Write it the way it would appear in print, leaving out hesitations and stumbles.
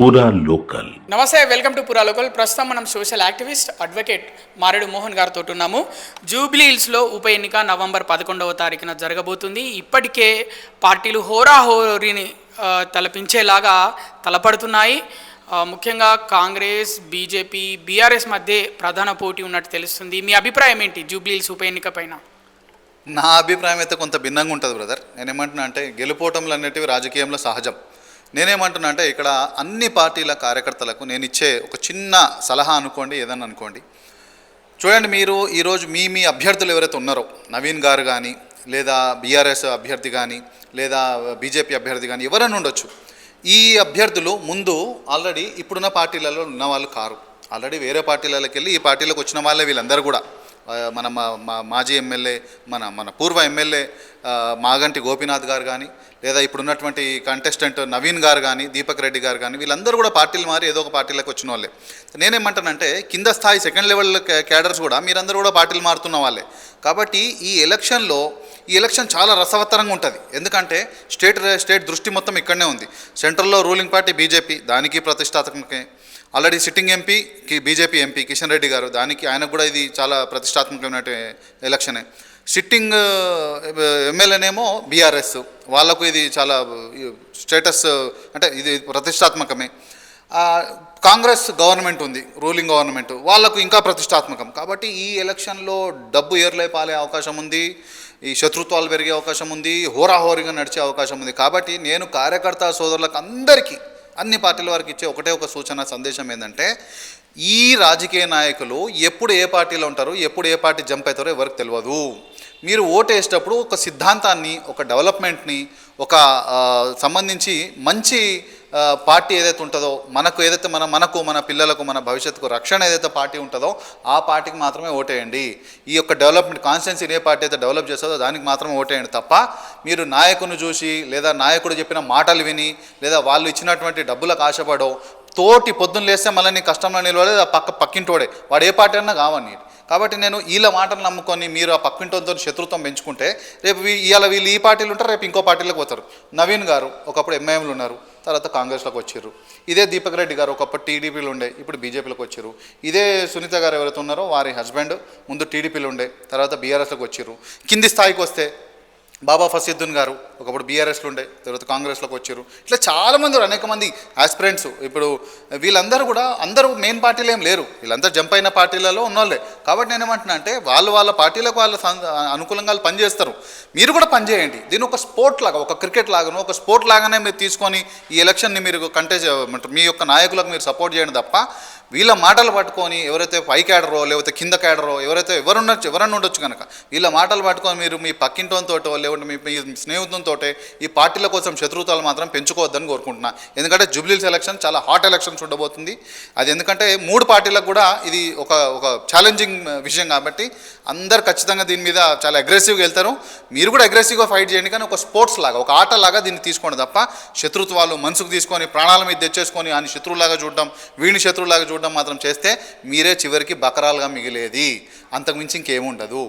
పూరా లోకల్. నమస్తే, welcome to పూరా లోకల్. ప్రస్తుతం మనం సోషల్ యాక్టివిస్ట్ అడ్వకేట్ మారేడు మోహన్ గారితో ఉన్నాము. జూబ్లీ హిల్స్లో ఉప ఎన్నిక నవంబర్ 11వ తారీఖున జరగబోతుంది. ఇప్పటికే పార్టీలు హోరాహోరీని తలపించేలాగా తలపడుతున్నాయి. ముఖ్యంగా కాంగ్రెస్, బీజేపీ, బీఆర్ఎస్ మధ్య ప్రధాన పోటీ ఉన్నట్టు తెలుస్తుంది. మీ అభిప్రాయం ఏంటి జూబ్లీ హిల్స్ ఉప ఎన్నిక పైన? నా అభిప్రాయం అయితే కొంత భిన్నంగా ఉంటుంది బ్రదర్. నేనేమంటున్నా అంటే గెలుపోవటంలు అనేటివి రాజకీయంలో సహజం. నేనేమంటున్నా అంటే ఇక్కడ అన్ని పార్టీల కార్యకర్తలకు నేను ఇచ్చే ఒక చిన్న సలహా అనుకోండి, ఏదన్నా అనుకోండి. చూడండి, మీరు ఈరోజు మీ అభ్యర్థులు ఎవరైతే ఉన్నారో, నవీన్ గారు కానీ, లేదా బీఆర్ఎస్ అభ్యర్థి కానీ, లేదా బీజేపీ అభ్యర్థి కానీ, ఎవరైనా ఉండొచ్చు. ఈ అభ్యర్థులు ముందు ఆల్రెడీ ఇప్పుడున్న పార్టీలలో ఉన్న వాళ్ళు కారు. ఆల్రెడీ వేరే పార్టీలకి వెళ్ళి ఈ పార్టీలకు వచ్చిన వాళ్ళే వీళ్ళందరూ కూడా. మన మాజీ ఎమ్మెల్యే, మన పూర్వ ఎమ్మెల్యే మాగంటి గోపీనాథ్ గారు కానీ, లేదా ఇప్పుడున్నటువంటి కంటెస్టెంట్ నవీన్ గారు కానీ, దీపక్ రెడ్డి గారు కానీ, వీళ్ళందరూ కూడా పార్టీలు మారి ఏదో ఒక పార్టీలకు వచ్చిన వాళ్ళే. నేనేమంటానంటే కింద స్థాయి సెకండ్ లెవెల్ క్యాడర్స్ కూడా మీరందరూ కూడా పార్టీలు మారుతున్న వాళ్ళే. కాబట్టి ఈ ఎలక్షన్ చాలా రసవత్తరంగా ఉంటుంది. ఎందుకంటే స్టేట్ దృష్టి మొత్తం ఇక్కడనే ఉంది. సెంట్రల్లో రూలింగ్ పార్టీ బీజేపీ, దానికి ప్రతిష్టాత్మకమే. Already sitting MP BJP MP Kishan Reddy garu, దానికి ఆయనకు కూడా ఇది చాలా ప్రతిష్టాత్మకమైన ఎలక్షనే. సిట్టింగ్ ఎమ్మెల్యేనేమో బీఆర్ఎస్, వాళ్లకు ఇది చాలా స్టేటస్, అంటే ఇది ప్రతిష్టాత్మకమే. కాంగ్రెస్ గవర్నమెంట్ ఉంది, రూలింగ్ గవర్నమెంట్, వాళ్లకు ఇంకా ప్రతిష్టాత్మకం. కాబట్టి ఈ ఎలక్షన్లో డబ్బు ఏర్లై పాలే అవకాశం ఉంది, ఈ శత్రుత్వాలు పెరిగే అవకాశం ఉంది, హోరాహోరీగా నడిచే అవకాశం ఉంది. కాబట్టి నేను కార్యకర్త సోదరులకు అందరికీ, అన్ని పార్టీల వారికి ఇచ్చే ఒకటే ఒక సూచన, సందేశం ఏంటంటే, ఈ రాజకీయ నాయకులు ఎప్పుడు ఏ పార్టీలో ఉంటారో, ఎప్పుడు ఏ పార్టీ జంప్ అవుతారో ఎవరికి తెలియదు. మీరు ఓటు వేసేటప్పుడు ఒక సిద్ధాంతాన్ని, ఒక డెవలప్మెంట్ని, ఒక సంబంధించి మంచి పార్టీ ఏదైతే ఉంటుందో, మనకు ఏదైతే మన పిల్లలకు, మన భవిష్యత్తుకు రక్షణ ఏదైతే పార్టీ ఉంటుందో ఆ పార్టీకి మాత్రమే ఓటేయండి. ఈ యొక్క డెవలప్మెంట్ కాన్స్టిట్యున్సీని ఏ పార్టీ అయితే డెవలప్ చేస్తుందో దానికి మాత్రమే ఓటేయండి తప్ప మీరు నాయకుని చూసి, లేదా నాయకుడు చెప్పిన మాటలు విని, లేదా వాళ్ళు ఇచ్చినటువంటి డబ్బులకు ఆశపడో, తోటి పొద్దున్న లేస్తే మళ్ళీ నీ కష్టంలో నిలవలేదు పక్కింటోడే, వాడు ఏ పార్టీ అన్నా కావని. కాబట్టి నేను వీళ్ళ మాటలు నమ్ముకొని మీరు ఆ పక్కింటితో శత్రుత్వం పెంచుకుంటే రేపు ఇవాళ వీళ్ళు ఈ పార్టీలు ఉంటారు, రేపు ఇంకో పార్టీలకు పోతారు. నవీన్ గారు ఒకప్పుడు ఎంఐఎంలు ఉన్నారు, తర్వాత కాంగ్రెస్లోకి వచ్చారు. ఇదే దీపక్ రెడ్డి గారు ఒకప్పుడు టీడీపీలు ఉండే, ఇప్పుడు బీజేపీలోకి వచ్చారు. ఇదే సునీత గారు ఎవరైతే ఉన్నారో వారి హస్బెండ్ ముందు టీడీపీలు ఉండే, తర్వాత బీఆర్ఎస్లోకి వచ్చారు. కింది స్థాయికి వస్తే బాబా ఫసీద్దీన్ గారు ఒకప్పుడు బీఆర్ఎస్లో ఉండే, తర్వాత కాంగ్రెస్లోకి వచ్చారు. ఇట్లా చాలామంది, అనేక మంది ఆస్పిరెంట్స్. ఇప్పుడు వీళ్ళందరూ కూడా అందరూ మెయిన్ పార్టీలు ఏం లేరు, వీళ్ళందరూ జంప్ అయిన పార్టీలలో ఉన్నోళ్ళే. కాబట్టి నేనేమంటున్నా అంటే వాళ్ళ పార్టీలకు వాళ్ళ అనుకూలంగా వాళ్ళు పనిచేస్తారు, మీరు కూడా పనిచేయండి. దీన్ని ఒక స్పోర్ట్ లాగా, ఒక క్రికెట్ లాగానో, ఒక స్పోర్ట్ లాగానే మీరు తీసుకొని ఈ ఎలక్షన్ని మీరు మీ యొక్క నాయకులకు మీరు సపోర్ట్ చేయండి తప్ప వీళ్ళ మాటలు పట్టుకొని ఎవరైతే పై క్యాడరో, లేకపోతే కింద క్యాడరో, ఎవరన్నా ఉండొచ్చు కనుక వీళ్ళ మాటలు పట్టుకొని మీరు మీ పక్కింటోతో, లేకుంటే మీ స్నేహితులతో ఈ పార్టీల కోసం శత్రుత్వాలు మాత్రం పెంచుకోవద్దని కోరుకుంటున్నా. ఎందుకంటే జూబ్లీ హిల్స్ ఎలక్షన్ చాలా హాట్ ఎలక్షన్స్ ఉండబోతుంది. అది ఎందుకంటే 3 పార్టీలకు కూడా ఇది ఒక ఛాలెంజింగ్ విషయం. కాబట్టి అందరు ఖచ్చితంగా దీని మీద చాలా అగ్రెసివ్గా వెళ్తారు. మీరు కూడా అగ్రెసివ్గా ఫైట్ చేయండి, కానీ ఒక స్పోర్ట్స్ లాగా, ఒక ఆటలాగా దీన్ని తీసుకోండి తప్ప శత్రుత్వాలు మనసుకు తీసుకొని ప్రాణాల మీద తెచ్చేసుకొని ఆయన శత్రువులాగా చూడడం, వీడిని శత్రువులాగా చూడడం మాత్రం చేస్తే మీరే చివరికి బకరాలుగా మిగిలేది, అంతకుమించి ఇంకేముండదు.